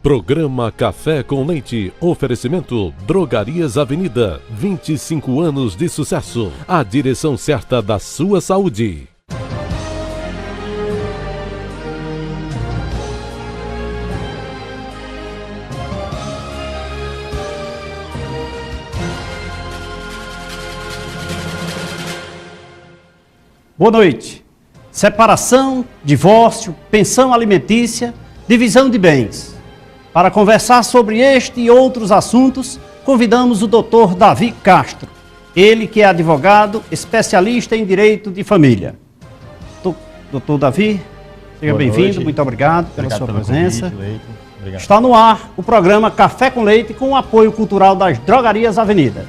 Programa Café com Leite. Oferecimento Drogarias Avenida. 25 anos de sucesso. A direção certa da sua saúde. Boa noite. Separação, divórcio, pensão alimentícia, divisão de bens. Para conversar sobre este e outros assuntos, convidamos o Dr. Davi Castro. Ele que é advogado, especialista em direito de família. Dr. Davi, seja bem-vindo, muito obrigado pela sua presença. Obrigado. Está no ar o programa Café com Leite com o apoio cultural das Drogarias Avenida.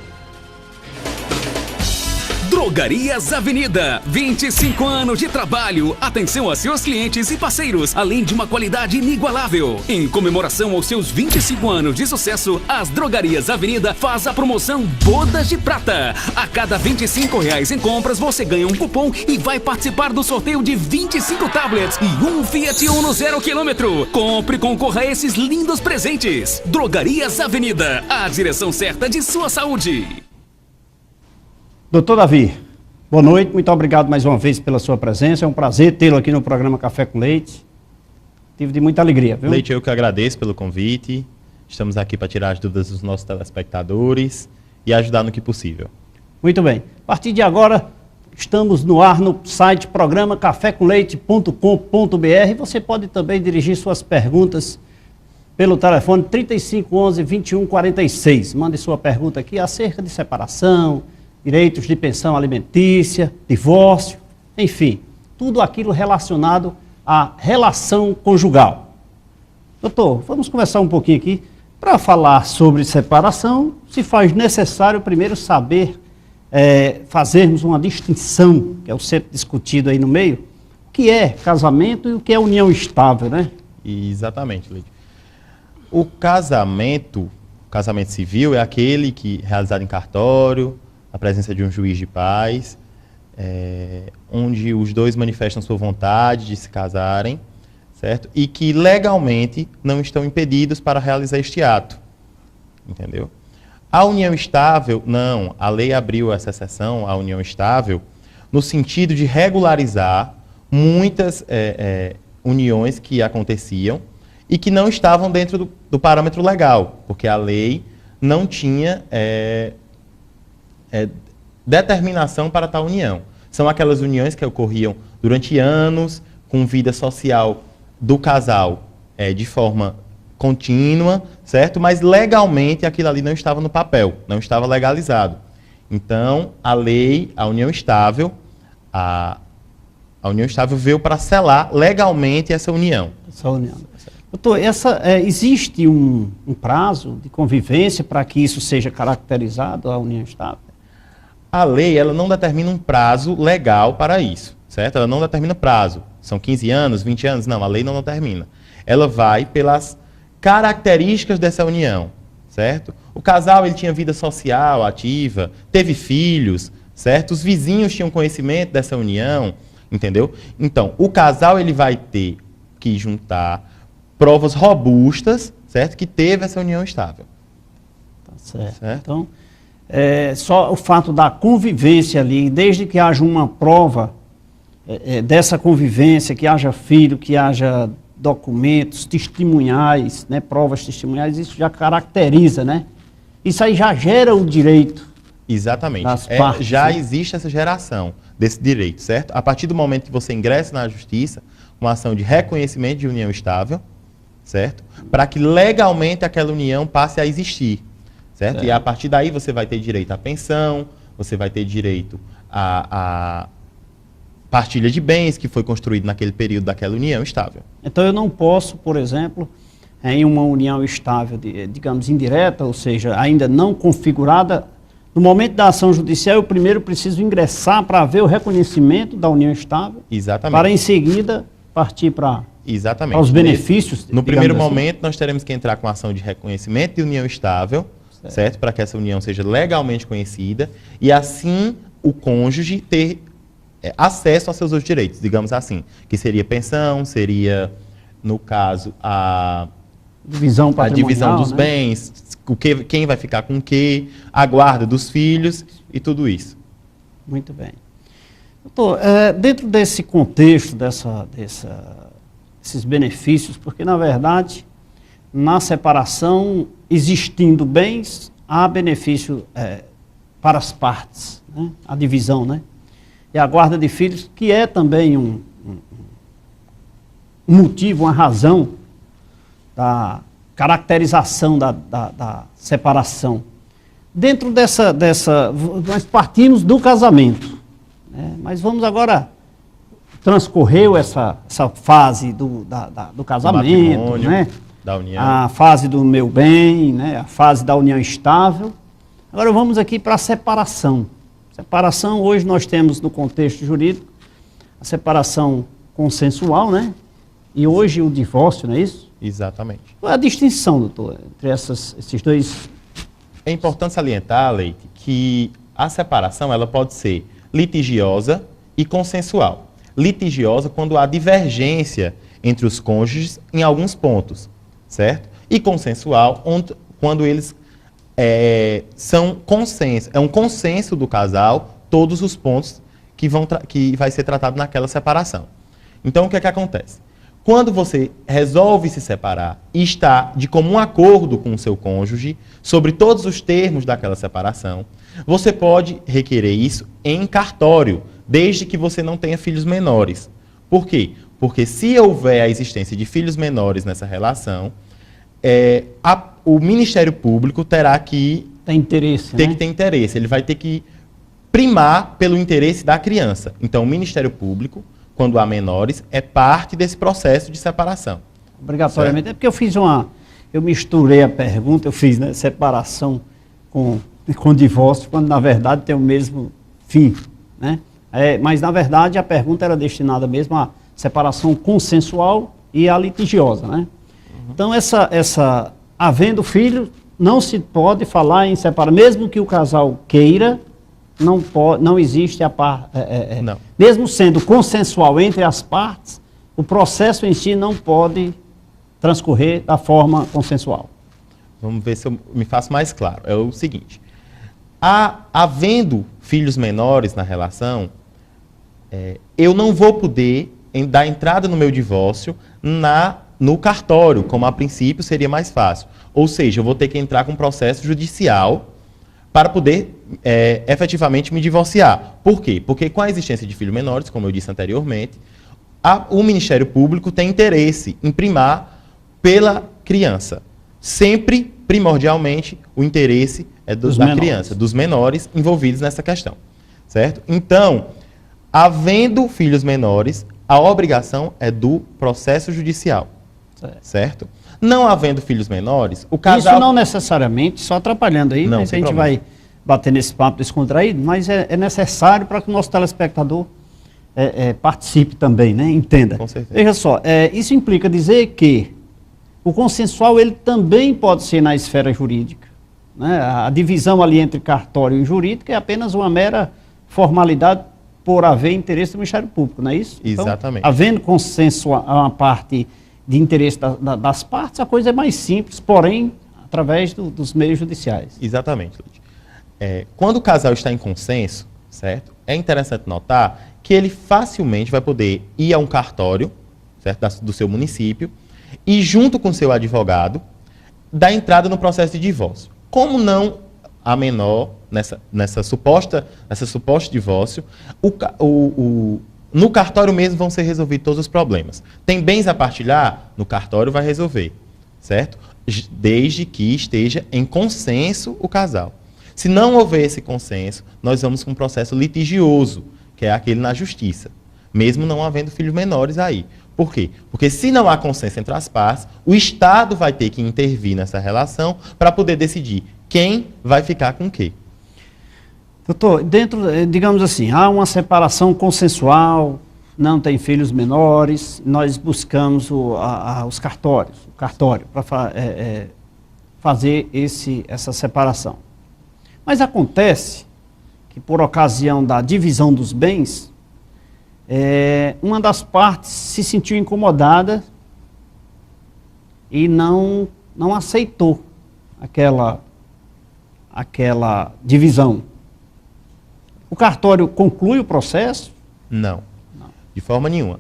Drogarias Avenida, 25 anos de trabalho, atenção a seus clientes e parceiros, além de uma qualidade inigualável. Em comemoração aos seus 25 anos de sucesso, as Drogarias Avenida faz a promoção Bodas de Prata. A cada R$25 em compras, você ganha um cupom e vai participar do sorteio de 25 tablets e um Fiat Uno 0 km. Compre e concorra a esses lindos presentes. Drogarias Avenida, a direção certa de sua saúde. Doutor Davi, boa noite, muito obrigado mais uma vez pela sua presença, é um prazer tê-lo aqui no programa Café com Leite, tive de muita alegria, viu? Leite, eu que agradeço pelo convite, estamos aqui para tirar as dúvidas dos nossos telespectadores e ajudar no que possível. Muito bem, a partir de agora estamos no ar no site programa cafécomleite.com.br, você pode também dirigir suas perguntas pelo telefone 3511-2146, mande sua pergunta aqui acerca de separação, direitos de pensão alimentícia, divórcio, enfim, tudo aquilo relacionado à relação conjugal. Doutor, vamos conversar um pouquinho aqui. Para falar sobre separação, se faz necessário primeiro saber, fazermos uma distinção, que é o sempre discutido aí no meio, o que é casamento e o que é união estável, né? Exatamente, Leite. O casamento civil é aquele que é realizado em cartório, a presença de um juiz de paz, onde os dois manifestam sua vontade de se casarem, certo? E que legalmente não estão impedidos para realizar este ato, entendeu? A união estável, não, a lei abriu essa exceção, a união estável, no sentido de regularizar muitas uniões que aconteciam e que não estavam dentro do parâmetro legal, porque a lei não tinha determinação para tal união. São aquelas uniões que ocorriam durante anos, com vida social do casal de forma contínua, certo? Mas legalmente aquilo ali não estava no papel, não estava legalizado. Então, a lei, a união estável veio para selar legalmente essa união. Essa união. Doutor, existe um prazo de convivência para que isso seja caracterizado, a união estável? A lei, ela não determina um prazo legal para isso, certo? Ela não determina prazo. São 15 anos, 20 anos? Não, a lei não determina. Ela vai pelas características dessa união, certo? O casal, ele tinha vida social ativa, teve filhos, certo? Os vizinhos tinham conhecimento dessa união, entendeu? Então, o casal, ele vai ter que juntar provas robustas, certo? Que teve essa união estável. Tá certo. Então, só o fato da convivência ali, desde que haja uma prova dessa convivência, que haja filho, que haja documentos testemunhais, né, provas testemunhais, isso já caracteriza, né? Isso aí já gera o direito. Exatamente. Das partes, já né? existe essa geração desse direito, certo? A partir do momento que você ingressa na justiça, uma ação de reconhecimento de união estável, certo? Para que legalmente aquela união passe a existir. Certo? E a partir daí você vai ter direito à pensão, você vai ter direito à partilha de bens que foi construído naquele período daquela união estável. Então eu não posso, por exemplo, em uma união estável, digamos, indireta, ou seja, ainda não configurada, no momento da ação judicial eu primeiro preciso ingressar para ver o reconhecimento da união estável. Exatamente. Para em seguida partir para os benefícios. No primeiro momento nós teremos que entrar com a ação de reconhecimento de união estável, certo? Para que essa união seja legalmente conhecida e assim o cônjuge ter acesso aos seus outros direitos, digamos assim, que seria pensão, seria, no caso, Divisão a patrimonial, divisão dos né? bens, quem vai ficar com o quê, a guarda dos filhos e tudo isso. Muito bem. Doutor, dentro desse contexto, desses benefícios, porque, na verdade, na separação, existindo bens, há benefício para as partes, né? A divisão, né? E a guarda de filhos, que é também um motivo, uma razão da caracterização da separação. Dentro nós partimos do casamento, né? Mas vamos agora, transcorreu essa fase do casamento, né? Da união. A fase do meu bem, né? A fase da união estável. Agora vamos aqui para a separação. Separação, hoje nós temos no contexto jurídico a separação consensual, né? E hoje o divórcio, não é isso? Exatamente. Qual é a distinção, doutor, entre esses dois? É importante salientar, Leite, que a separação ela pode ser litigiosa e consensual. Litigiosa quando há divergência entre os cônjuges em alguns pontos, certo? E consensual quando eles são consenso, é um consenso do casal todos os pontos que vai ser tratado naquela separação. Então, o que é que acontece? Quando você resolve se separar e está de comum acordo com o seu cônjuge sobre todos os termos daquela separação, você pode requerer isso em cartório, desde que você não tenha filhos menores. Por quê? Porque se houver a existência de filhos menores nessa relação, o Ministério Público terá que Tem interesse, que ter interesse. Ele vai ter que primar pelo interesse da criança. Então, o Ministério Público, quando há menores, é parte desse processo de separação. Obrigatoriamente. Certo? É porque eu misturei a pergunta, eu fiz, né, separação com divórcio, quando na verdade tem o mesmo fim, né? Mas na verdade a pergunta era destinada mesmo à separação consensual e à litigiosa, né? Então havendo filho, não se pode falar em separar, mesmo que o casal queira, não existe a parte. Não. Mesmo sendo consensual entre as partes, o processo em si não pode transcorrer da forma consensual. Vamos ver se eu me faço mais claro. É o seguinte: havendo filhos menores na relação, eu não vou poder dar entrada no meu divórcio no cartório, como a princípio seria mais fácil. Ou seja, eu vou ter que entrar com um processo judicial para poder efetivamente me divorciar. Por quê? Porque com a existência de filhos menores, como eu disse anteriormente, o Ministério Público tem interesse em primar pela criança. Sempre, primordialmente, o interesse é da criança, dos menores envolvidos nessa questão. Certo? Então, havendo filhos menores, a obrigação é do processo judicial. Certo? Não havendo filhos menores, o casal... Isso não necessariamente, só atrapalhando aí, Não, mas a gente problema. vai bater nesse papo descontraído, mas é necessário para que o nosso telespectador participe também, né? Entenda. Com certeza. Veja só, isso implica dizer que o consensual ele também pode ser na esfera jurídica, né? A divisão ali entre cartório e jurídico é apenas uma mera formalidade por haver interesse do Ministério Público, não é isso? Exatamente. Então, havendo consenso a uma parte de interesse das partes, a coisa é mais simples, porém, através dos meios judiciais. Exatamente, Lúcio. Quando o casal está em consenso, certo? É interessante notar que ele facilmente vai poder ir a um cartório, certo? Do seu município, e junto com seu advogado, dar entrada no processo de divórcio. Como não há menor nessa suposta divórcio, no cartório mesmo vão ser resolvidos todos os problemas. Tem bens a partilhar? No cartório vai resolver, certo? Desde que esteja em consenso o casal. Se não houver esse consenso, nós vamos com um processo litigioso, que é aquele na justiça, mesmo não havendo filhos menores aí. Por quê? Porque se não há consenso entre as partes, o Estado vai ter que intervir nessa relação para poder decidir quem vai ficar com o quê. Doutor, digamos assim, há uma separação consensual, não tem filhos menores, nós buscamos os cartórios, o cartório, para fazer essa separação. Mas acontece que, por ocasião da divisão dos bens, uma das partes se sentiu incomodada e não aceitou aquela divisão. O cartório conclui o processo? Não, de forma nenhuma.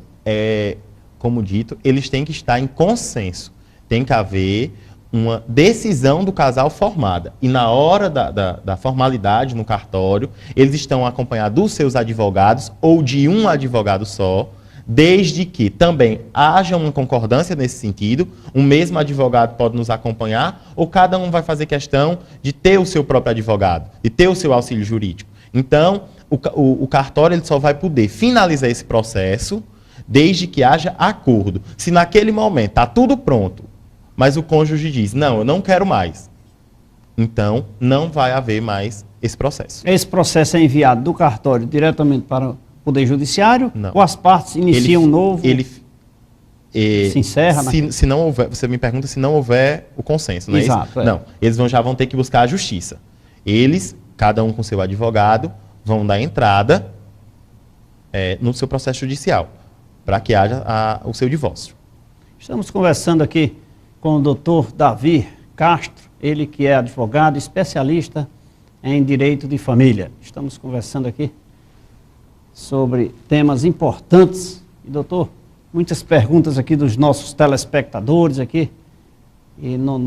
Como dito, eles têm que estar em consenso. Tem que haver uma decisão do casal formada. E na hora da formalidade no cartório, eles estão acompanhados dos seus advogados ou de um advogado só, desde que também haja uma concordância nesse sentido. O mesmo advogado pode nos acompanhar ou cada um vai fazer questão de ter o seu próprio advogado, de ter o seu auxílio jurídico. Então, o cartório ele só vai poder finalizar esse processo desde que haja acordo. Se naquele momento está tudo pronto, mas o cônjuge diz, não, eu não quero mais, então não vai haver mais esse processo. Esse processo é enviado do cartório diretamente para o Poder Judiciário? Não. Ou as partes iniciam um novo? Se encerra? Se não houver, você me pergunta se não houver o consenso, não é Exato, isso? é. Não, eles já vão ter que buscar a justiça. Eles, cada um com seu advogado, vão dar entrada no seu processo judicial, para que haja o seu divórcio. Estamos conversando aqui com o doutor Davi Castro, ele que é advogado especialista em direito de família. Estamos conversando aqui sobre temas importantes. E, doutor, muitas perguntas aqui dos nossos telespectadores aqui e na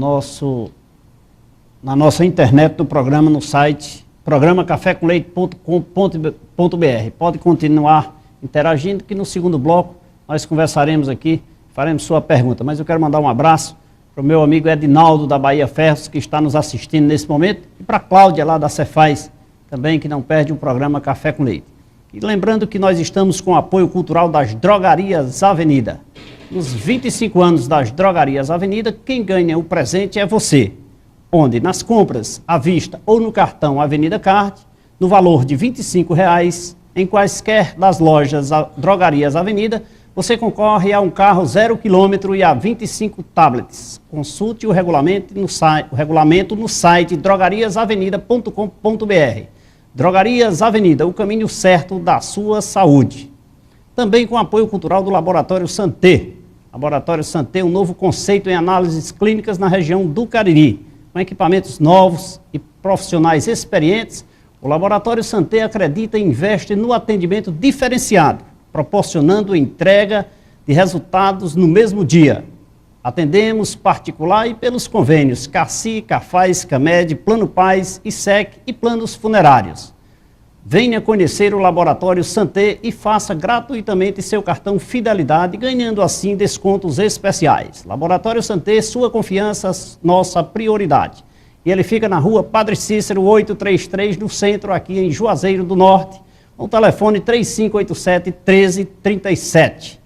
nossa internet do programa, no site programacafécomleite.com.br. Pode continuar interagindo, que no segundo bloco nós conversaremos aqui, faremos sua pergunta. Mas eu quero mandar um abraço para o meu amigo Edinaldo da Bahia Ferros, que está nos assistindo nesse momento, e para a Cláudia lá da Cefaz, também, que não perde o programa Café com Leite. E lembrando que nós estamos com o apoio cultural das Drogarias Avenida. Nos 25 anos das Drogarias Avenida, quem ganha o presente é você, onde nas compras à vista ou no cartão Avenida Card, no valor de R$ 25,00, em quaisquer das lojas Drogarias Avenida, você concorre a um carro 0 km e a 25 tablets. Consulte o regulamento no site drogariasavenida.com.br. Drogarias Avenida, o caminho certo da sua saúde. Também com apoio cultural do Laboratório Santé. Laboratório Santé, um novo conceito em análises clínicas na região do Cariri. Com equipamentos novos e profissionais experientes, o Laboratório Santé acredita e investe no atendimento diferenciado, proporcionando entrega de resultados no mesmo dia. Atendemos particular e pelos convênios CACI, CAFAS, CAMED, Plano Paz, ISEC e planos funerários. Venha conhecer o Laboratório Santé e faça gratuitamente seu cartão Fidelidade, ganhando assim descontos especiais. Laboratório Santé, sua confiança, nossa prioridade. E ele fica na rua Padre Cícero, 833, no centro, aqui em Juazeiro do Norte, com o telefone 3587-1337.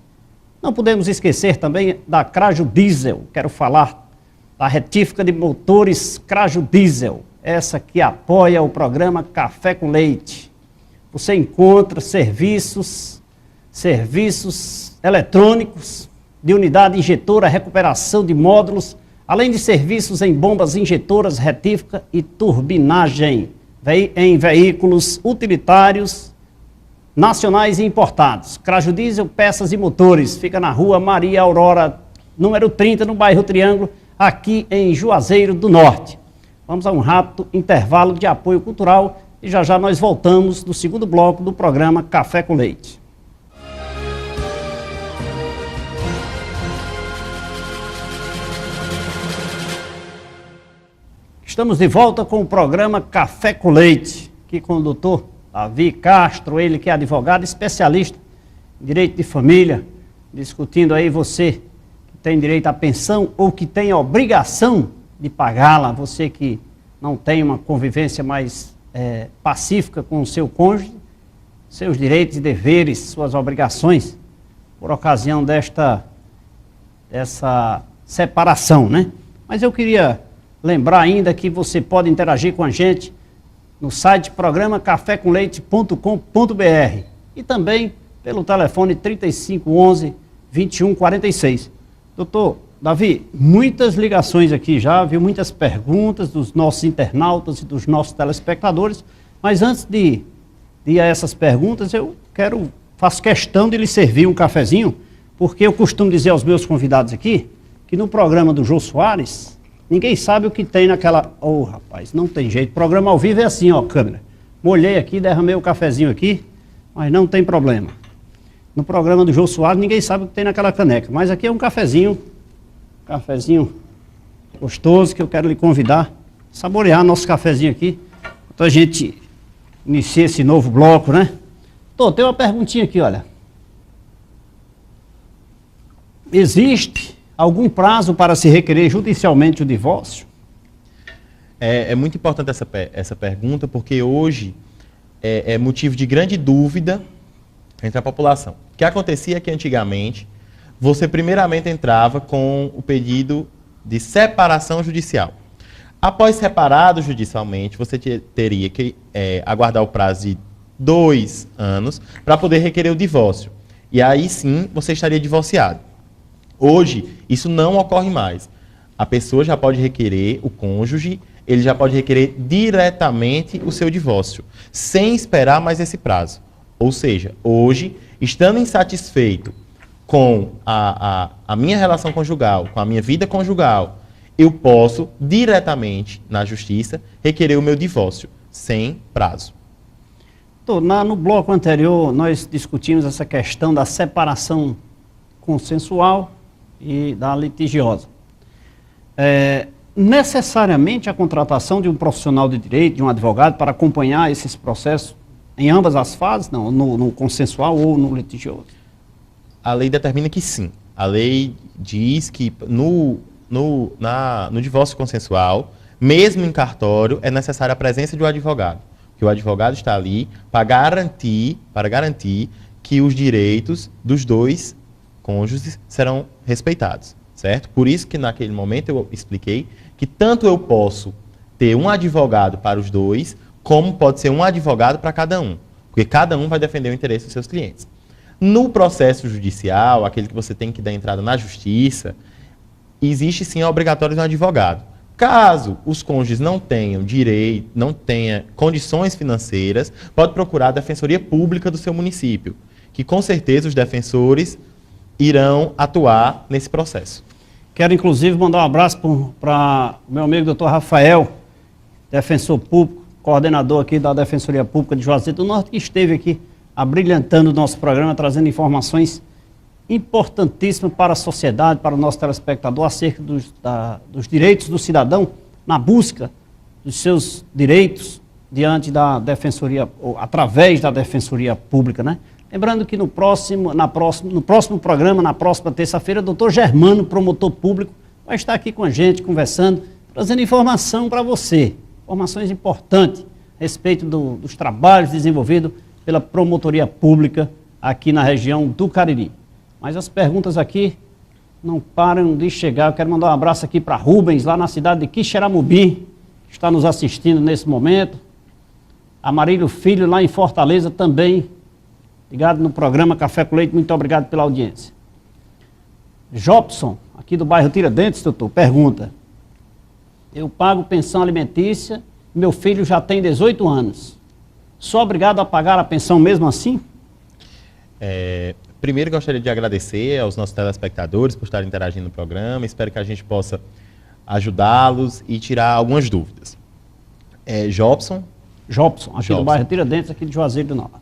Não podemos esquecer também da Craju Diesel. Quero falar da retífica de motores Craju Diesel, essa que apoia o programa Café com Leite. Você encontra serviços eletrônicos de unidade injetora, recuperação de módulos, além de serviços em bombas injetoras, retífica e turbinagem em veículos utilitários nacionais e importados. Craju Diesel, peças e motores, fica na rua Maria Aurora, número 30, no bairro Triângulo, aqui em Juazeiro do Norte. Vamos a um rápido intervalo de apoio cultural e já já nós voltamos no segundo bloco do programa Café com Leite. Estamos de volta com o programa Café com Leite, aqui com o doutor Davi Castro, ele que é advogado especialista em direito de família, discutindo aí você que tem direito à pensão ou que tem a obrigação de pagá-la, você que não tem uma convivência mais pacífica com o seu cônjuge, seus direitos e deveres, suas obrigações, por ocasião dessa separação, né? Mas eu queria lembrar ainda que você pode interagir com a gente no site programacafécomleite.com.br e também pelo telefone 3511-2146. Doutor Davi, muitas ligações aqui já, viu muitas perguntas dos nossos internautas e dos nossos telespectadores, mas antes de ir a essas perguntas, faço questão de lhe servir um cafezinho, porque eu costumo dizer aos meus convidados aqui, que no programa do Jô Soares, ninguém sabe o que tem naquela... Ô, rapaz, não tem jeito. Programa ao vivo é assim, ó, câmera. Molhei aqui, derramei o cafezinho aqui, mas não tem problema. No programa do Jô Soares, ninguém sabe o que tem naquela caneca. Mas aqui é um cafezinho gostoso, que eu quero lhe convidar a saborear nosso cafezinho aqui. Então a gente inicia esse novo bloco, né? Tem uma perguntinha aqui, olha. Existe algum prazo para se requerer judicialmente o divórcio? É muito importante essa pergunta, porque hoje é motivo de grande dúvida entre a população. O que acontecia é que antigamente, você primeiramente entrava com o pedido de separação judicial. Após separado judicialmente, você teria que aguardar o prazo de 2 anos para poder requerer o divórcio. E aí sim, você estaria divorciado. Hoje, isso não ocorre mais. A pessoa já pode requerer, o cônjuge, ele já pode requerer diretamente o seu divórcio, sem esperar mais esse prazo. Ou seja, hoje, estando insatisfeito com a minha relação conjugal, com a minha vida conjugal, eu posso, diretamente na justiça, requerer o meu divórcio, sem prazo. No bloco anterior, nós discutimos essa questão da separação consensual e da litigiosa. Necessariamente a contratação de um profissional de direito, de um advogado, para acompanhar esses processos em ambas as fases, não, no consensual ou no litigioso? A lei determina que sim. A lei diz que no divórcio consensual, mesmo em cartório, é necessária a presença de um advogado. Que o advogado está ali para garantir que os direitos dos dois cônjuges serão respeitados, certo? Por isso que naquele momento eu expliquei que tanto eu posso ter um advogado para os dois, como pode ser um advogado para cada um, porque cada um vai defender o interesse dos seus clientes. No processo judicial, aquele que você tem que dar entrada na justiça, existe sim a obrigatória de um advogado. Caso os cônjuges não tenham direito, não tenham condições financeiras, pode procurar a Defensoria Pública do seu município, que com certeza os defensores irão atuar nesse processo. Quero inclusive mandar um abraço para o meu amigo Dr. Rafael, defensor público, coordenador aqui da Defensoria Pública de Juazeiro do Norte, que esteve aqui abrilhantando o nosso programa, trazendo informações importantíssimas para a sociedade, para o nosso telespectador, acerca dos direitos do cidadão, na busca dos seus direitos diante da Defensoria, ou através da Defensoria Pública, né? Lembrando que no próximo programa, na próxima terça-feira, o doutor Germano, promotor público, vai estar aqui com a gente, conversando, trazendo informação para você, informações importantes a respeito dos trabalhos desenvolvidos pela promotoria pública aqui na região do Cariri. Mas as perguntas aqui não param de chegar. Eu quero mandar um abraço aqui para Rubens, lá na cidade de Quixeramobim, que está nos assistindo nesse momento. Amarílio Filho, lá em Fortaleza, também ligado no programa Café com Leite. Muito obrigado pela audiência. Jobson, aqui do bairro Tiradentes, doutor, pergunta: eu pago pensão alimentícia, meu filho já tem 18 anos. Sou obrigado a pagar a pensão mesmo assim? Primeiro, gostaria de agradecer aos nossos telespectadores por estarem interagindo no programa. Espero que a gente possa ajudá-los e tirar algumas dúvidas. Jobson, aqui do bairro Tiradentes, aqui de Juazeiro do Norte.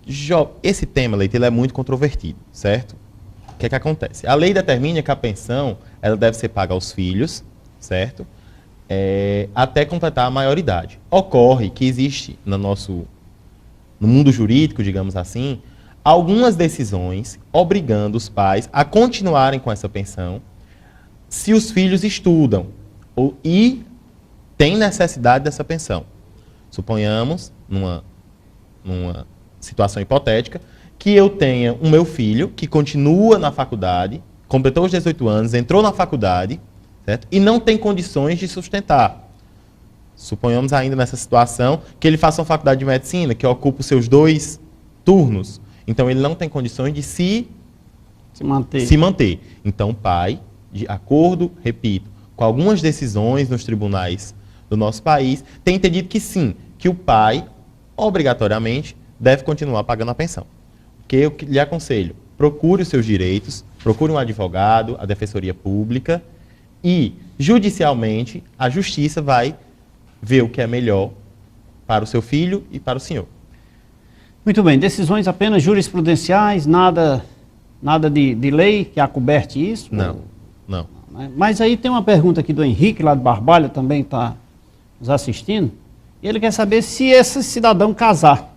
Esse tema, Leite, ele é muito controvertido, certo? O que é que acontece? A lei determina que a pensão ela deve ser paga aos filhos, certo? Até completar a maioridade. Ocorre que existe no mundo jurídico, digamos assim, algumas decisões obrigando os pais a continuarem com essa pensão se os filhos estudam e têm necessidade dessa pensão. Suponhamos, numa situação hipotética, que eu tenha o meu filho que continua na faculdade, completou os 18 anos, entrou na faculdade, certo? E não tem condições de sustentar. Suponhamos ainda nessa situação que ele faça uma faculdade de medicina que ocupa os seus 2 turnos. Então, ele não tem condições de se manter. Então, o pai, de acordo, repito, com algumas decisões nos tribunais do nosso país, tem entendido que sim, que o pai, obrigatoriamente, deve continuar pagando a pensão. Porque eu lhe aconselho, procure os seus direitos, procure um advogado, a Defensoria Pública, E, judicialmente, a justiça vai ver o que é melhor para o seu filho e para o senhor. Muito bem, decisões apenas jurisprudenciais, nada de lei que acoberte isso? Não, não. Mas aí tem uma pergunta aqui do Henrique, lá de Barbalha, também está nos assistindo, e ele quer saber se esse cidadão casar,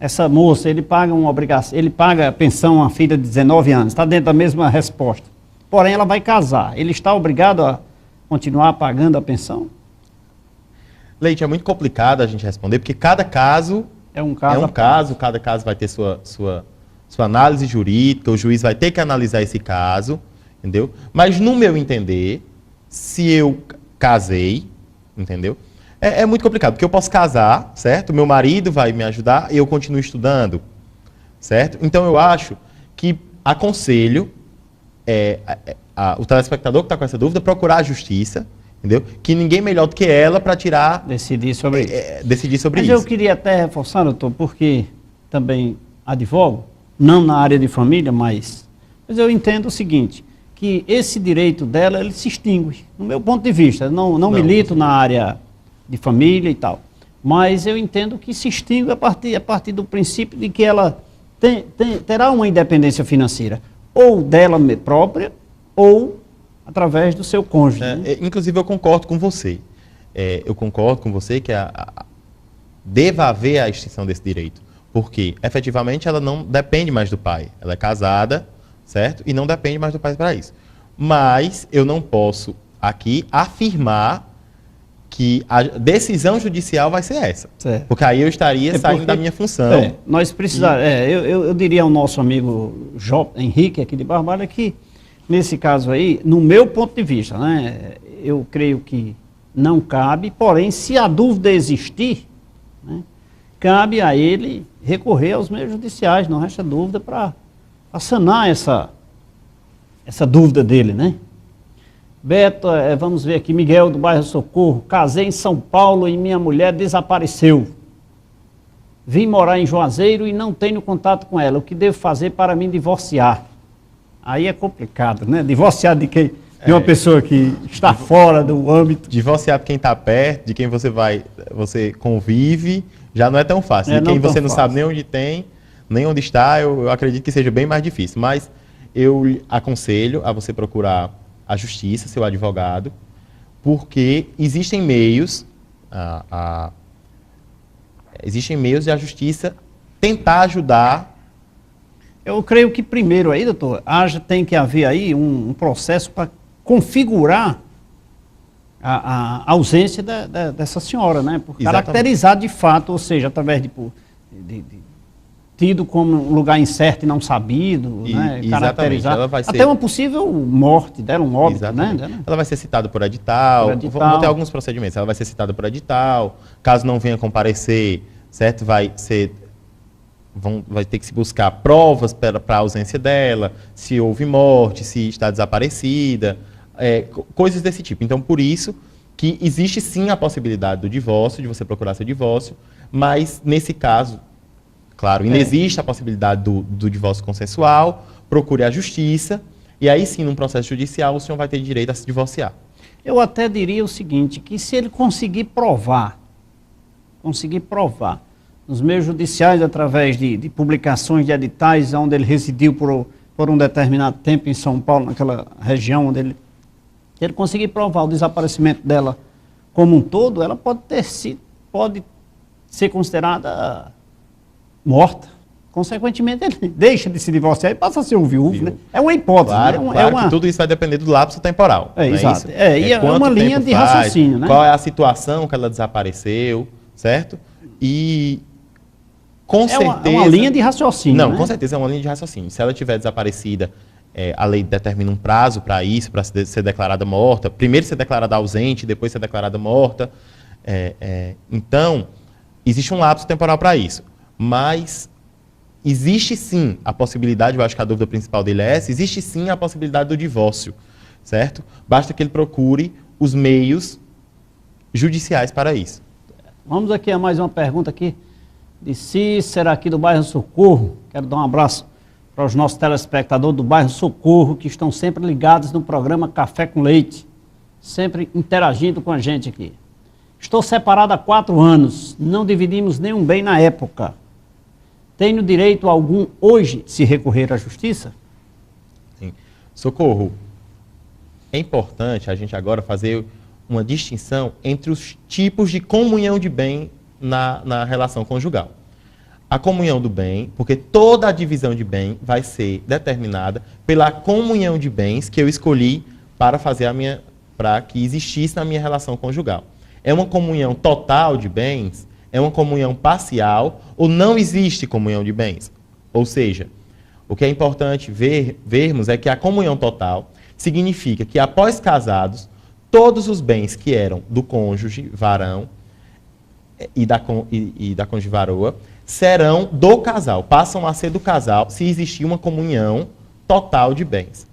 essa moça, ele paga uma obrigação, ele paga pensão a uma filha de 19 anos, está dentro da mesma resposta. Porém, ela vai casar, ele está obrigado a continuar pagando a pensão? Leite, é muito complicado a gente responder, porque cada caso é um caso, cada caso vai ter sua análise jurídica, o juiz vai ter que analisar esse caso, entendeu? Mas no meu entender, se eu casei, entendeu? É muito complicado, porque eu posso casar, certo? Meu marido vai me ajudar e eu continuo estudando, certo? Então eu acho que aconselho o telespectador que está com essa dúvida procurar a justiça, entendeu? Que ninguém melhor do que ela para decidir sobre isso. Mas eu queria até reforçar, doutor, porque também advogo, não na área de família, mas eu entendo o seguinte, que esse direito dela, ele se extingue, no meu ponto de vista. Não milito na área de família e tal, mas eu entendo que se extingue a partir do princípio de que ela terá uma independência financeira, ou dela própria, ou através do seu cônjuge. Né? Inclusive, eu concordo com você. Eu concordo com você que deva haver a extinção desse direito, porque, efetivamente, ela não depende mais do pai. Ela é casada, certo? E não depende mais do pai para isso. Mas eu não posso aqui afirmar que a decisão judicial vai ser essa. Certo. Porque aí eu estaria saindo da minha função. Nós precisamos... eu diria ao nosso amigo Henrique, aqui de Barbalha, que, nesse caso aí, no meu ponto de vista, né, eu creio que não cabe, porém, se a dúvida existir, né, cabe a ele recorrer aos meios judiciais, não resta dúvida, para sanar essa dúvida dele, né? Beto, vamos ver aqui, Miguel do bairro Socorro, casei em São Paulo e minha mulher desapareceu. Vim morar em Juazeiro e não tenho contato com ela. O que devo fazer para me divorciar? Aí é complicado, né? Divorciar de quem? De uma pessoa que está fora do âmbito. Divorciar de quem está perto, de quem você convive, já não é tão fácil. De quem você não sabe nem onde tem, nem onde está, eu acredito que seja bem mais difícil. Mas eu aconselho a você procurar a justiça, seu advogado, porque existem meios, de a justiça tentar ajudar. Eu creio que primeiro aí, doutor, tem que haver aí um processo para configurar a ausência dessa senhora, né? Por caracterizar de fato, ou seja, através de tido como um lugar incerto e não sabido, né? Caracterizar. Ela vai ser... Até uma possível morte dela, um óbito, né? Ela vai ser citada por edital. Vão ter alguns procedimentos. Ela vai ser citada por edital. Caso não venha comparecer, certo? Vai ter que se buscar provas para a ausência dela, se houve morte, se está desaparecida, coisas desse tipo. Então, por isso que existe sim a possibilidade do divórcio, de você procurar seu divórcio, mas nesse caso, claro, inexiste a possibilidade do divórcio consensual, procure a justiça, e aí sim, num processo judicial, o senhor vai ter direito a se divorciar. Eu até diria o seguinte, que se ele conseguir provar nos meios judiciais, através de publicações de editais, onde ele residiu por um determinado tempo em São Paulo, naquela região onde ele conseguir provar o desaparecimento dela como um todo, ela pode ser considerada morta. Consequentemente, ele deixa de se divorciar e passa a ser um viúvo. Né? É uma hipótese. Claro, né? Que tudo isso vai depender do lapso temporal. Exato. E é uma linha de raciocínio. Né? Qual é a situação que ela desapareceu, certo? E com certeza... É uma linha de raciocínio. Não, né? com certeza é uma linha de raciocínio. Se ela estiver desaparecida, a lei determina um prazo para isso, para ser declarada morta. Primeiro ser declarada ausente, depois ser declarada morta. Então, existe um lapso temporal para isso. Mas existe sim a possibilidade, eu acho que a dúvida principal dele é essa, existe sim a possibilidade do divórcio, certo? Basta que ele procure os meios judiciais para isso. Vamos aqui a mais uma pergunta aqui de Cícera, aqui do bairro Socorro. Quero dar um abraço para os nossos telespectadores do bairro Socorro, que estão sempre ligados no programa Café com Leite, sempre interagindo com a gente aqui. Estou separado há 4 anos, não dividimos nenhum bem na época. Tenho direito algum hoje de se recorrer à justiça? Sim. Socorro, é importante a gente agora fazer uma distinção entre os tipos de comunhão de bem na relação conjugal. A comunhão do bem, porque toda a divisão de bem vai ser determinada pela comunhão de bens que eu escolhi para fazer para que existisse na minha relação conjugal. É uma comunhão total de bens? É uma comunhão parcial? Ou não existe comunhão de bens? Ou seja, o que é importante vermos é que a comunhão total significa que após casados, todos os bens que eram do cônjuge varão e da cônjuge varoa serão do casal, passam a ser do casal se existir uma comunhão total de bens.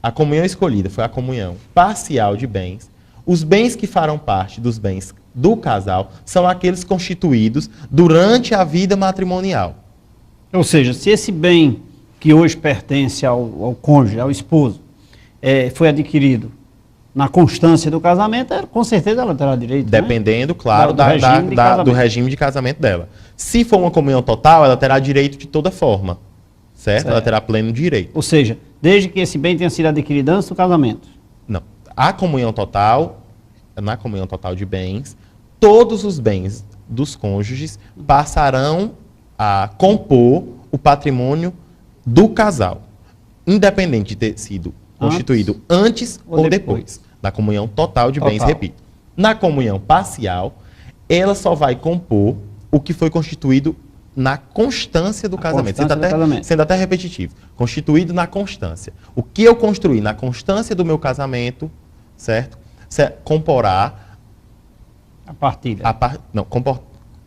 A comunhão escolhida foi a comunhão parcial de bens, os bens que farão parte dos bens do casal são aqueles constituídos durante a vida matrimonial. Ou seja, se esse bem que hoje pertence ao cônjuge, ao esposo, foi adquirido na constância do casamento, com certeza ela terá direito. Dependendo, né? claro, do regime de casamento dela. Se for uma comunhão total, ela terá direito de toda forma. Certo? Ela terá pleno direito. Ou seja, desde que esse bem tenha sido adquirido antes do casamento. Não. Na comunhão total de bens, todos os bens dos cônjuges passarão a compor o patrimônio do casal, independente de ter sido constituído antes ou depois. Na comunhão total de bens, repito. Na comunhão parcial, ela só vai compor o que foi constituído na constância do casamento. Sendo até repetitivo. Constituído na constância. O que eu construí na constância do meu casamento, certo? Comporá a partilha.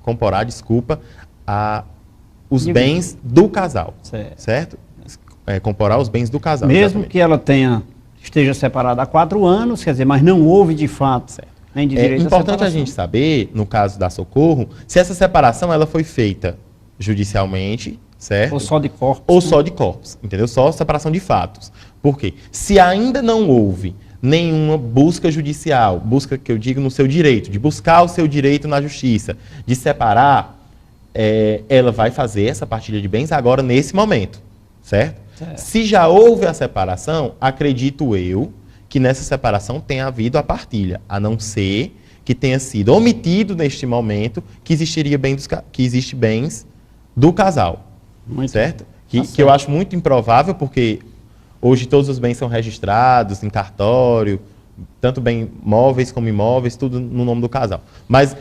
Comporá, desculpa, os bens do casal. Certo? Comporá os bens do casal. Mesmo que ela esteja separada há 4 anos, quer dizer, mas não houve de fato. Certo. Nem de direito É importante a gente saber, no caso da Socorro, se essa separação ela foi feita judicialmente, certo? Ou só de corpos. Ou só de corpos, entendeu? Só separação de fatos. Por quê? Se ainda não houve nenhuma busca judicial, busca que eu digo no seu direito, de buscar o seu direito na justiça, de separar, ela vai fazer essa partilha de bens agora nesse momento, certo? Se já houve a separação, acredito eu que nessa separação tenha havido a partilha, a não ser que tenha sido omitido neste momento que existe bens do casal, certo? Que eu acho muito improvável, porque hoje todos os bens são registrados em cartório, tanto bem móveis como imóveis, tudo no nome do casal. Mas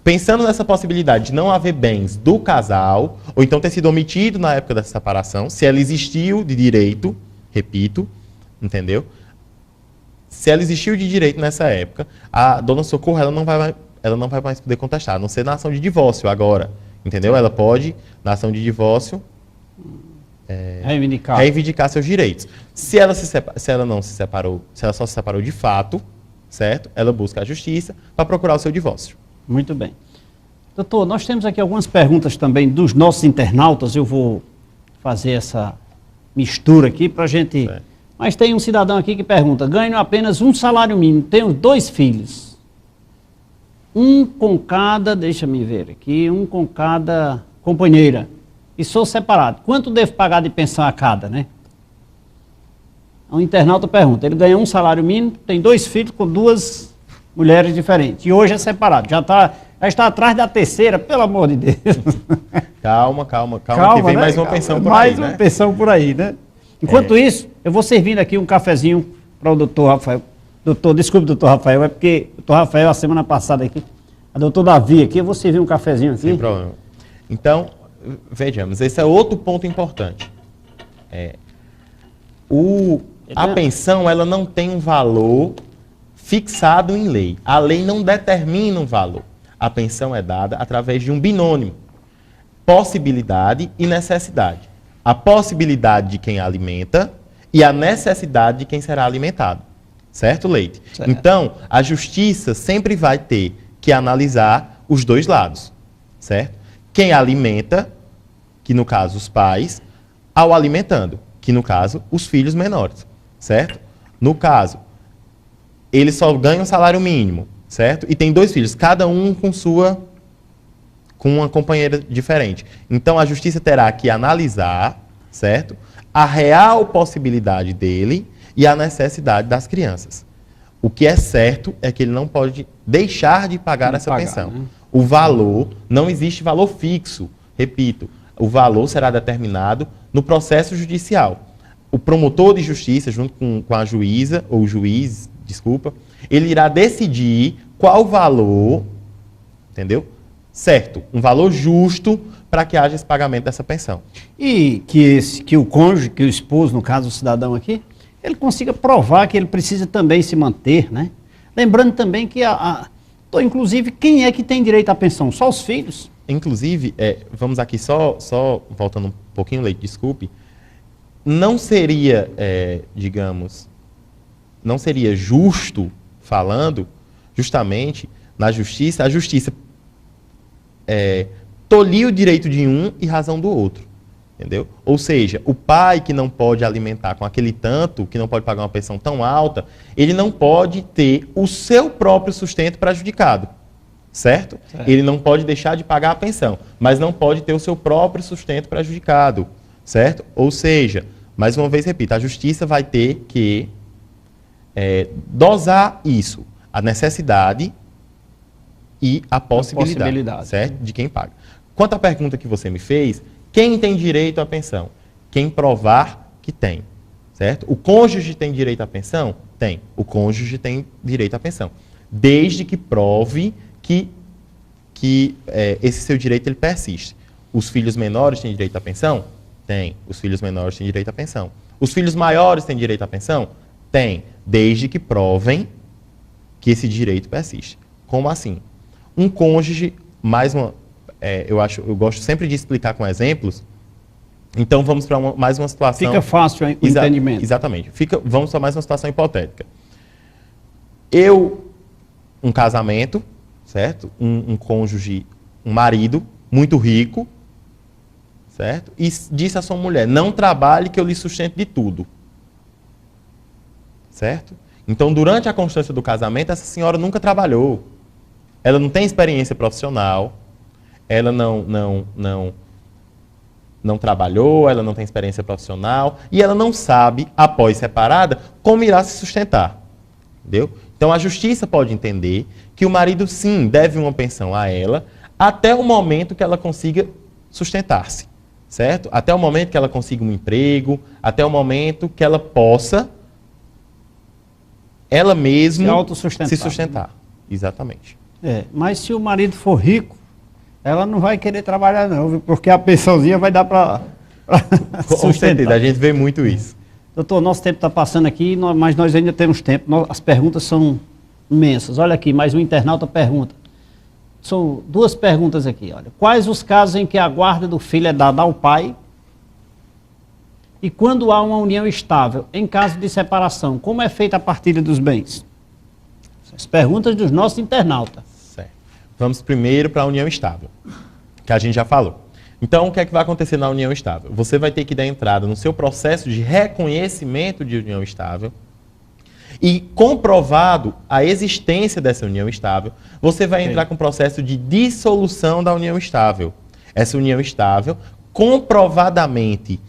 pensando nessa possibilidade de não haver bens do casal, ou então ter sido omitido na época dessa separação, se ela existiu de direito, repito, entendeu? Se ela existiu de direito nessa época, a dona Socorro ela não vai mais poder contestar, a não ser na ação de divórcio agora, entendeu? Ela pode, na ação de divórcio, reivindicar seus direitos. Se ela não se separou, se ela só se separou de fato, certo? Ela busca a justiça para procurar o seu divórcio. Muito bem. Doutor, nós temos aqui algumas perguntas também dos nossos internautas. Eu vou fazer essa mistura aqui para a gente... Certo. Mas tem um cidadão aqui que pergunta: ganho apenas um salário mínimo, tenho 2 filhos. Um com cada, deixa-me ver aqui, um com cada companheira. E sou separado. Quanto devo pagar de pensão a cada, né? Um internauta pergunta, ele ganha um salário mínimo, tem 2 filhos com 2 mulheres diferentes. E hoje é separado. Já está atrás da terceira, pelo amor de Deus. Calma, que vem, né? Mais uma pensão por aí, mais uma pensão por aí, né? Enquanto isso, eu vou servindo aqui um cafezinho para o doutor Rafael. Desculpe, doutor Rafael, é porque o doutor Rafael, a semana passada aqui, a doutor Davi aqui, eu vou servir um cafezinho aqui. Sem problema. Então, vejamos, esse é outro ponto importante. A pensão, ela não tem um valor fixado em lei. A lei não determina um valor. A pensão é dada através de um binômio: possibilidade e necessidade. A possibilidade de quem alimenta e a necessidade de quem será alimentado. Certo, Leite? Certo. Então, a justiça sempre vai ter que analisar os 2 lados. Certo? quem alimenta, que no caso os pais, ao alimentando, que no caso os filhos menores, certo? No caso, ele só ganha um salário mínimo, certo? E tem 2 filhos, cada um com uma companheira diferente. Então a justiça terá que analisar, certo? A real possibilidade dele e a necessidade das crianças. O que é certo é que ele não pode deixar de pagar essa pensão. Né? O valor, não existe valor fixo, repito, o valor será determinado no processo judicial. O promotor de justiça, junto com a juíza, ou o juiz, desculpa, ele irá decidir qual valor, entendeu? Certo, um valor justo para que haja esse pagamento dessa pensão. E que o cônjuge, que o esposo, no caso o cidadão aqui, ele consiga provar que ele precisa também se manter, né? Lembrando também que, inclusive, quem é que tem direito à pensão? Só os filhos? Inclusive, vamos aqui só voltando um pouquinho, Leite, desculpe, não seria, digamos, não seria justo, falando, justamente, na justiça, a justiça tolir o direito de um e razão do outro. Entendeu? Ou seja, o pai que não pode alimentar com aquele tanto, que não pode pagar uma pensão tão alta, ele não pode ter o seu próprio sustento prejudicado. Certo? Ele não pode deixar de pagar a pensão, mas não pode ter o seu próprio sustento prejudicado. Certo? Ou seja, mais uma vez repito, a justiça vai ter que dosar isso, a necessidade e a possibilidade. Certo? De quem paga. Quanto à pergunta que você me fez, quem tem direito à pensão? Quem provar que tem, certo? O cônjuge tem direito à pensão? Tem. O cônjuge tem direito à pensão. Desde que prove que esse seu direito ele persiste. Os filhos menores têm direito à pensão? Tem. Os filhos menores têm direito à pensão. Os filhos maiores têm direito à pensão? Tem. Desde que provem que esse direito persiste. Como assim? Um cônjuge, eu gosto sempre de explicar com exemplos. Então vamos para mais uma situação. Fica fácil o entendimento. Exatamente. Vamos para mais uma situação hipotética. Um casamento, certo? Um cônjuge, um marido muito rico, certo? E disse à sua mulher: não trabalhe que eu lhe sustento de tudo. Certo? Então, durante a constância do casamento, essa senhora nunca trabalhou. Ela não tem experiência profissional. Ela não trabalhou, ela não tem experiência profissional e ela não sabe, após separada, como irá se sustentar. Entendeu? Então a justiça pode entender que o marido sim deve uma pensão a ela até o momento que ela consiga sustentar-se. Certo? Até o momento que ela consiga um emprego, até o momento que ela possa ela mesma se sustentar. Exatamente. Mas se o marido for rico, ela não vai querer trabalhar não, porque a pensãozinha vai dar para Com certeza, a gente vê muito isso. Doutor, nosso tempo está passando aqui, mas nós ainda temos tempo. As perguntas são imensas. Olha aqui, mais um internauta pergunta. São 2 perguntas aqui. Olha. Quais os casos em que a guarda do filho é dada ao pai? E quando há uma união estável, em caso de separação, como é feita a partilha dos bens? As perguntas dos nossos internautas. Vamos primeiro para a união estável, que a gente já falou. Então, o que é que vai acontecer na união estável? Você vai ter que dar entrada no seu processo de reconhecimento de união estável e, comprovado a existência dessa união estável, você vai entrar com o processo de dissolução da união estável. Essa união estável, comprovadamente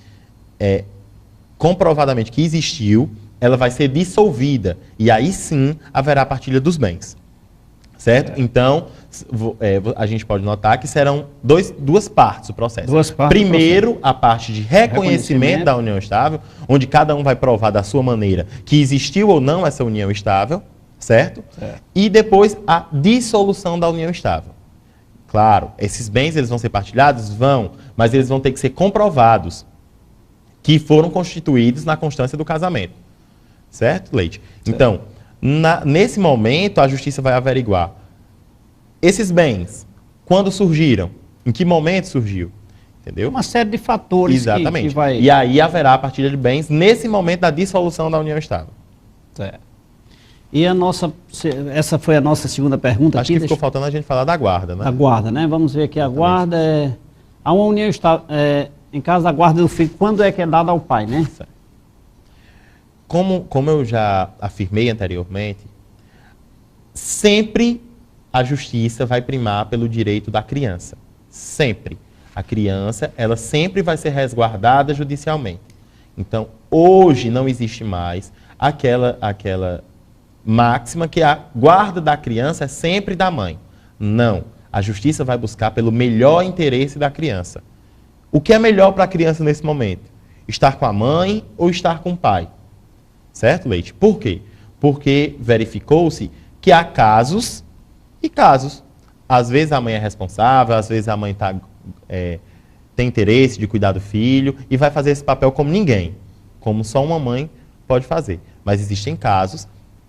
que existiu, ela vai ser dissolvida e aí sim haverá a partilha dos bens. Certo? Então, a gente pode notar que serão duas partes do processo. Primeiro, a parte de reconhecimento da união estável, onde cada um vai provar da sua maneira que existiu ou não essa união estável, certo? E depois a dissolução da união estável. Claro, esses bens eles vão ser partilhados? Vão, mas eles vão ter que ser comprovados que foram constituídos na constância do casamento. Certo, Leite? Então, nesse momento, a justiça vai averiguar esses bens, quando surgiram, em que momento surgiu, entendeu? Uma série de fatores. Exatamente. Que vai... E aí haverá a partilha de bens nesse momento da dissolução da união estável. E essa foi a nossa segunda pergunta. Acho aqui, que ficou faltando a gente falar da guarda, né? A guarda, né? Vamos ver aqui, a guarda a uma união está em caso da guarda do filho, quando é que é dada ao pai, né? Como eu já afirmei anteriormente, sempre a justiça vai primar pelo direito da criança. Sempre. A criança, ela sempre vai ser resguardada judicialmente. Então, hoje não existe mais aquela máxima que a guarda da criança é sempre da mãe. Não. A justiça vai buscar pelo melhor interesse da criança. O que é melhor para a criança nesse momento? Estar com a mãe ou estar com o pai? Certo, Leite? Por quê? Porque verificou-se que há casos e casos. Às vezes a mãe é responsável, às vezes a mãe tem interesse de cuidar do filho e vai fazer esse papel como ninguém, como só uma mãe pode fazer. Mas existem casos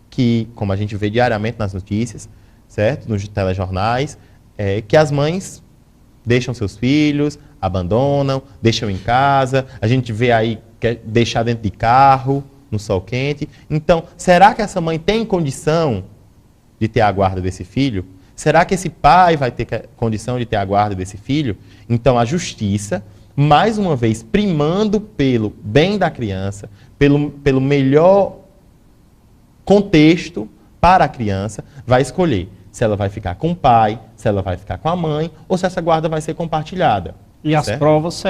que, como a gente vê diariamente nas notícias, certo? Nos telejornais, que as mães deixam seus filhos, abandonam, deixam em casa, a gente vê aí deixar dentro de carro, no sol quente. Então, será que essa mãe tem condição de ter a guarda desse filho? Será que esse pai vai ter condição de ter a guarda desse filho? Então, a justiça, mais uma vez, primando pelo bem da criança, pelo melhor contexto para a criança, vai escolher se ela vai ficar com o pai, se ela vai ficar com a mãe, ou se essa guarda vai ser compartilhada. E as provas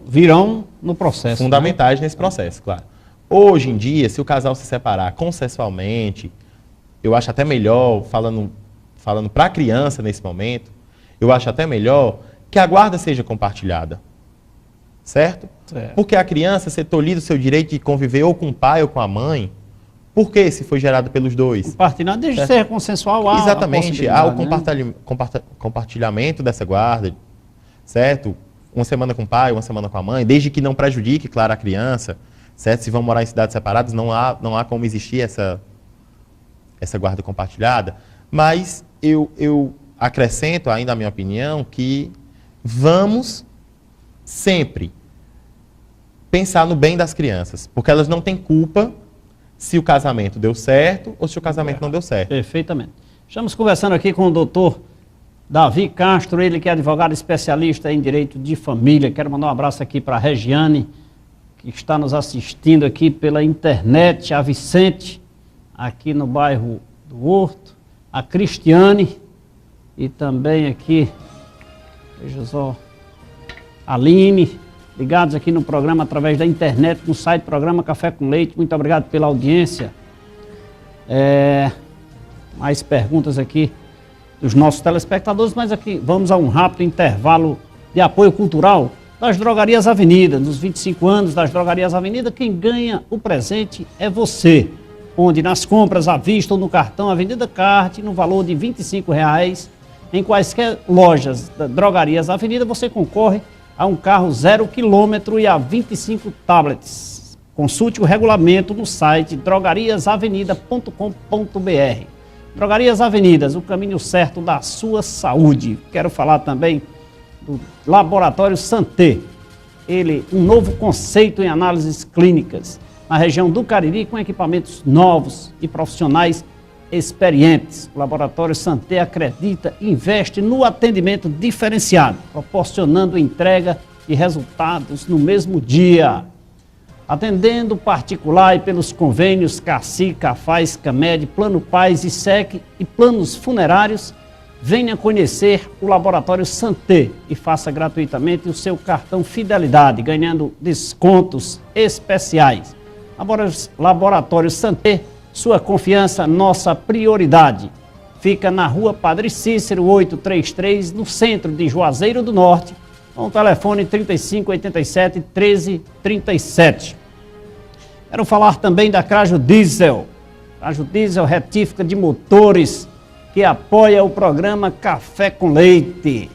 virão no processo. Fundamentais, né? Nesse processo, claro. Hoje em dia, se o casal se separar consensualmente, eu acho até melhor, falando para a criança nesse momento, eu acho até melhor que a guarda seja compartilhada. Certo? Porque a criança ser tolhida o seu direito de conviver ou com o pai ou com a mãe, por que se foi gerado pelos dois? Compartilhado, desde ser consensual. Exatamente, há o compartilhamento dessa guarda, certo? Uma semana com o pai, uma semana com a mãe, desde que não prejudique, claro, a criança, certo? Se vão morar em cidades separadas, não há como existir essa guarda compartilhada, mas eu acrescento ainda a minha opinião que vamos sempre pensar no bem das crianças, porque elas não têm culpa se o casamento deu certo ou se o casamento não deu certo. Perfeitamente. Estamos conversando aqui com o doutor Davi Castro, ele que é advogado especialista em direito de família. Quero mandar um abraço aqui para a Regiane, que está nos assistindo aqui pela internet, a Vicente, aqui no bairro do Horto, a Cristiane e também aqui, veja só, a Aline, ligados aqui no programa através da internet, no site Programa Café com Leite. Muito obrigado pela audiência. Mais perguntas aqui dos nossos telespectadores, mas aqui vamos a um rápido intervalo de apoio cultural das Drogarias Avenida. Nos 25 anos das Drogarias Avenida, quem ganha o presente é você, onde nas compras à vista ou no cartão Avenida Card, no valor de R$ 25,00, em quaisquer lojas da Drogarias Avenida, você concorre a um carro 0 km e a 25 tablets. Consulte o regulamento no site drogariasavenida.com.br. Drogarias Avenidas, o caminho certo da sua saúde. Quero falar também do Laboratório Santé. Um novo conceito em análises clínicas na região do Cariri, com equipamentos novos e profissionais experientes. O Laboratório Santé acredita e investe no atendimento diferenciado, proporcionando entrega e resultados no mesmo dia. Atendendo particular e pelos convênios CACI, CAFAS, CAMED, Plano Paz e SEC e planos funerários, venha conhecer o Laboratório Santé e faça gratuitamente o seu cartão Fidelidade, ganhando descontos especiais. Laboratório Santé, sua confiança, nossa prioridade. Fica na Rua Padre Cícero, 833, no centro de Juazeiro do Norte, com o telefone 3587-1337. Quero falar também da Craju Diesel. Craju Diesel, retífica de motores, que apoia o programa Café com Leite.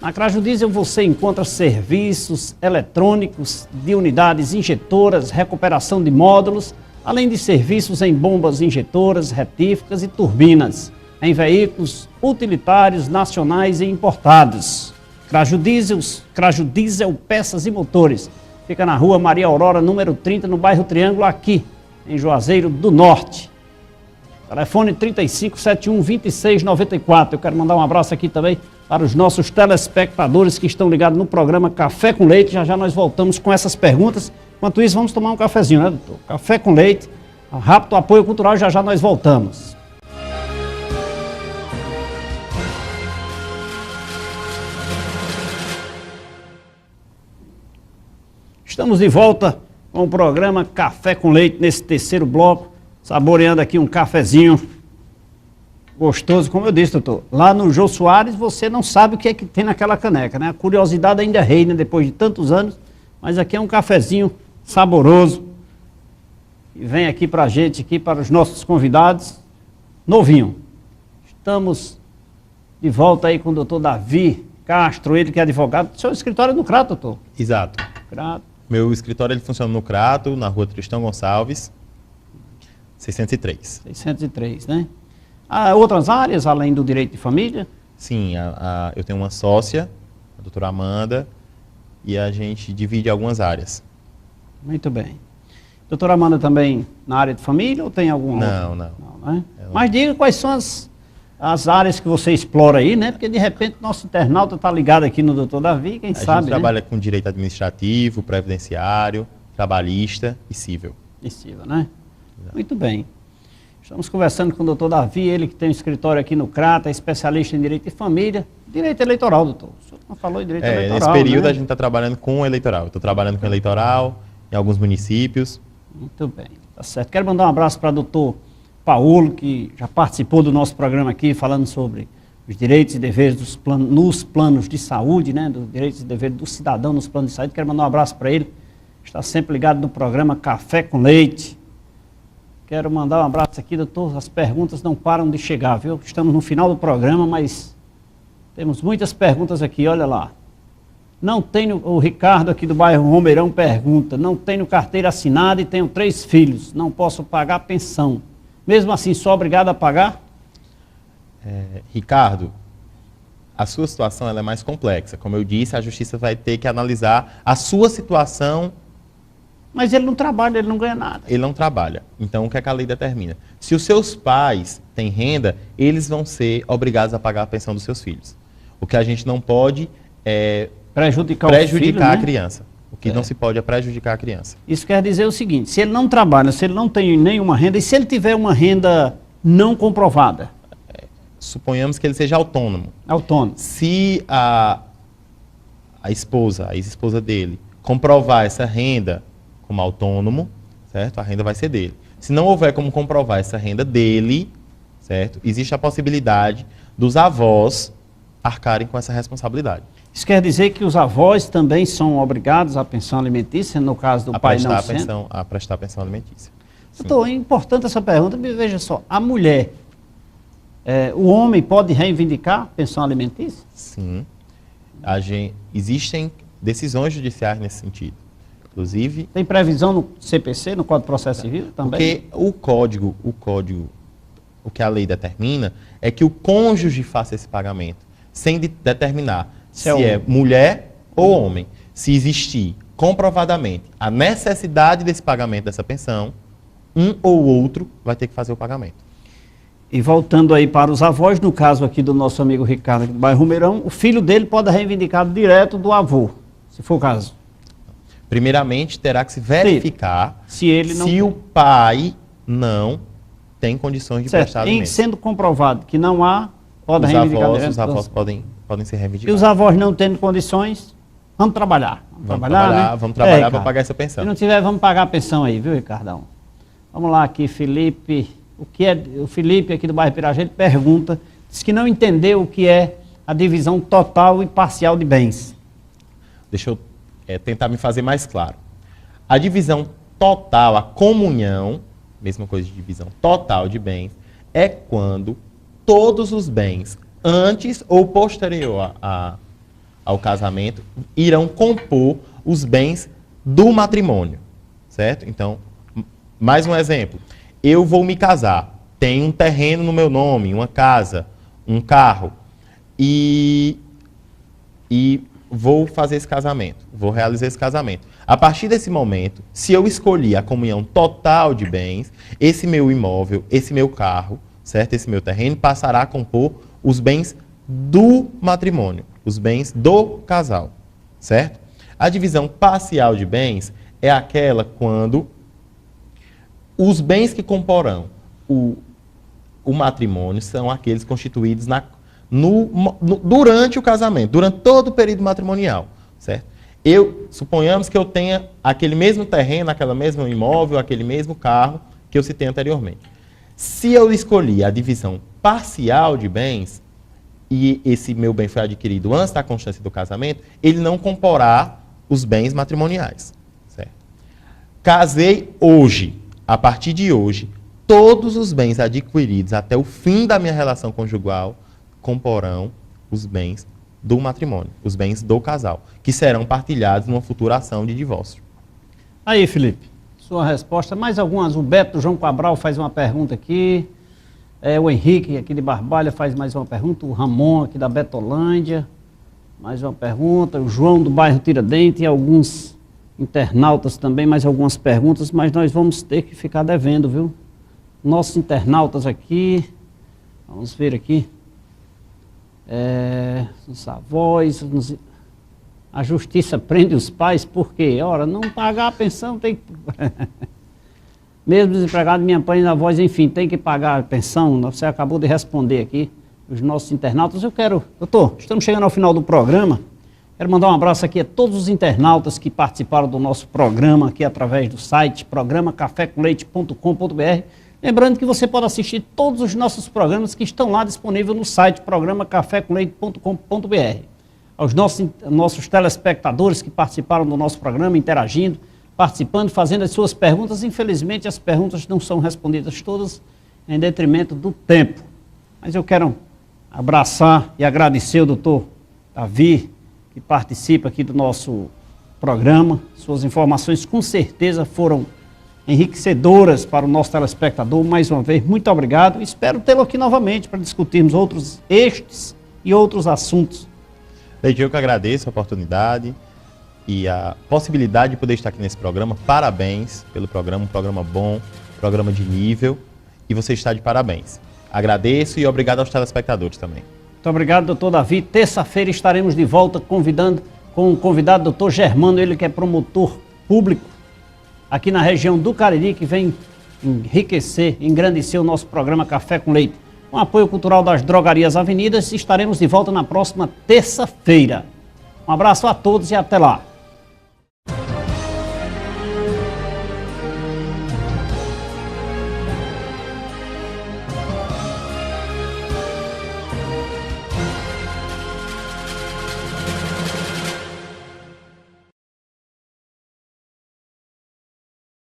Na Craju Diesel você encontra serviços eletrônicos de unidades injetoras, recuperação de módulos, além de serviços em bombas injetoras, retíficas e turbinas, em veículos utilitários nacionais e importados. Craju Diesel, peças e motores. Fica na Rua Maria Aurora, número 30, no bairro Triângulo, aqui em Juazeiro do Norte. Telefone 3571-2694. Eu quero mandar um abraço aqui também para os nossos telespectadores que estão ligados no programa Café com Leite. Já já nós voltamos com essas perguntas. Enquanto isso, vamos tomar um cafezinho, né, doutor? Café com Leite, rápido apoio cultural, já já nós voltamos. Estamos de volta com o programa Café com Leite nesse terceiro bloco, saboreando aqui um cafezinho gostoso, como eu disse, doutor. Lá no Jô Soares você não sabe o que é que tem naquela caneca, né? A curiosidade ainda reina depois de tantos anos, mas aqui é um cafezinho saboroso e vem aqui pra gente, aqui para os nossos convidados, novinho. Estamos de volta aí com o doutor Davi Castro, ele que é advogado. Seu escritório é no Crato, doutor? Exato. Crato. Meu escritório ele funciona no Crato, na rua Tristão Gonçalves, 603. 603, né? Há outras áreas, além do direito de família? Sim, eu tenho uma sócia, a doutora Amanda, e a gente divide algumas áreas. Muito bem. Doutora Amanda também na área de família ou tem algum outro? Não. Não, né? Mas diga quais são as áreas que você explora aí, né? Porque de repente nosso internauta está ligado aqui no doutor Davi, quem sabe, A gente né? trabalha com direito administrativo, previdenciário, trabalhista e civil. E civil, né? Muito bem. Estamos conversando com o doutor Davi, ele que tem um escritório aqui no Crato, é especialista em direito de família, direito eleitoral, doutor. O senhor não falou em direito eleitoral, nesse período, né? A gente está trabalhando com o eleitoral. Estou trabalhando com o eleitoral em alguns municípios. Muito bem, tá certo. Quero mandar um abraço para o doutor Paulo, que já participou do nosso programa aqui, falando sobre os direitos e deveres nos planos de saúde, né? Dos direitos e deveres do cidadão nos planos de saúde. Quero mandar um abraço para ele, está sempre ligado no programa Café com Leite. Quero mandar um abraço aqui, doutor. As perguntas não param de chegar, viu? Estamos no final do programa, mas temos muitas perguntas aqui, olha lá. Não tenho, o Ricardo aqui do bairro Romeirão pergunta, não tenho carteira assinada e tenho 3 filhos, não posso pagar pensão. Mesmo assim, sou obrigado a pagar? Ricardo, a sua situação ela é mais complexa. Como eu disse, a justiça vai ter que analisar a sua situação. Mas ele não trabalha, ele não ganha nada. Ele não trabalha. Então, o que é que a lei determina? Se os seus pais têm renda, eles vão ser obrigados a pagar a pensão dos seus filhos. O que a gente não pode é prejudicar filho, a né? criança. O que não se pode é prejudicar a criança. Isso quer dizer o seguinte, se ele não trabalha, se ele não tem nenhuma renda, e se ele tiver uma renda não comprovada? Suponhamos que ele seja autônomo. Autônomo. Se a esposa, a ex-esposa dele, comprovar essa renda como autônomo, certo? A renda vai ser dele. Se não houver como comprovar essa renda dele, certo? Existe a possibilidade dos avós arcarem com essa responsabilidade. Isso quer dizer que os avós também são obrigados à pensão alimentícia, no caso do pai não sendo? A prestar a pensão alimentícia. Doutor, é importante essa pergunta, veja só, a mulher, o homem pode reivindicar pensão alimentícia? Sim. Existem decisões judiciais nesse sentido. Inclusive... Tem previsão no CPC, no Código de Processo Civil também? Porque o código, o que a lei determina é que o cônjuge faça esse pagamento, sem determinar se é mulher ou homem. Se existir comprovadamente a necessidade desse pagamento dessa pensão, um ou outro vai ter que fazer o pagamento. E voltando aí para os avós, no caso aqui do nosso amigo Ricardo, do bairro Romeirão, o filho dele pode reivindicar direto do avô, se for o caso. Primeiramente, terá que se verificar se o pai não tem condições de prestar alimento. Sendo comprovado que não há, pode reivindicar direto. Os avós podem ser reivindicados. E os avós não tendo condições, vamos trabalhar. Vamos trabalhar para pagar essa pensão. Se não tiver, vamos pagar a pensão aí, viu, Ricardão? Vamos lá aqui, Felipe. O Felipe aqui do bairro Pirajá, ele pergunta, diz que não entendeu o que é a divisão total e parcial de bens. Deixa eu tentar me fazer mais claro. A divisão total, a comunhão, mesma coisa de divisão total de bens, é quando todos os bens, antes ou posterior ao casamento, irão compor os bens do matrimônio, certo? Então, mais um exemplo. Eu vou me casar, tenho um terreno no meu nome, uma casa, um carro, e vou fazer esse casamento, vou realizar esse casamento. A partir desse momento, se eu escolhi a comunhão total de bens, esse meu imóvel, esse meu carro, certo? Esse meu terreno passará a compor os bens do matrimônio, os bens do casal, certo? A divisão parcial de bens é aquela quando os bens que comporão o matrimônio são aqueles constituídos durante o casamento, durante todo o período matrimonial, certo? Suponhamos que eu tenha aquele mesmo terreno, aquele mesmo imóvel, aquele mesmo carro que eu citei anteriormente. Se eu escolhi a divisão parcial de bens, e esse meu bem foi adquirido antes da constância do casamento, ele não comporá os bens matrimoniais, certo? Casei hoje, a partir de hoje, todos os bens adquiridos até o fim da minha relação conjugal comporão os bens do matrimônio, os bens do casal, que serão partilhados numa futura ação de divórcio. Aí, Felipe, sua resposta. Mais algumas. O Beto João Cabral faz uma pergunta aqui. O Henrique, aqui de Barbalha, faz mais uma pergunta. O Ramon, aqui da Betolândia, mais uma pergunta. O João, do bairro Tiradentes, e alguns internautas também, mais algumas perguntas, mas nós vamos ter que ficar devendo, viu? Nossos internautas aqui, vamos ver aqui. Os avós, a justiça prende os pais, por quê? Ora, não pagar a pensão tem que... Mesmo desempregado, minha mãe e avós, enfim, tem que pagar a pensão. Você acabou de responder aqui, os nossos internautas. Doutor, estamos chegando ao final do programa. Quero mandar um abraço aqui a todos os internautas que participaram do nosso programa aqui através do site programacafécomleite.com.br. Lembrando que você pode assistir todos os nossos programas que estão lá disponíveis no site programacafécomleite.com.br. Aos nossos telespectadores que participaram do nosso programa, interagindo, participando, fazendo as suas perguntas. Infelizmente, as perguntas não são respondidas todas em detrimento do tempo. Mas eu quero abraçar e agradecer o doutor Davi, que participa aqui do nosso programa. Suas informações com certeza foram enriquecedoras para o nosso telespectador. Mais uma vez, muito obrigado. Espero tê-lo aqui novamente para discutirmos estes e outros assuntos. Leide, eu que agradeço a oportunidade e a possibilidade de poder estar aqui nesse programa. Parabéns pelo programa, um programa bom, programa de nível, e você está de parabéns. Agradeço e obrigado aos telespectadores também. Muito obrigado, doutor Davi. Terça-feira estaremos de volta com o convidado doutor Germano, ele que é promotor público aqui na região do Cariri, que vem enriquecer, engrandecer o nosso programa Café com Leite. Com apoio cultural das Drogarias Avenidas, estaremos de volta na próxima terça-feira. Um abraço a todos e até lá.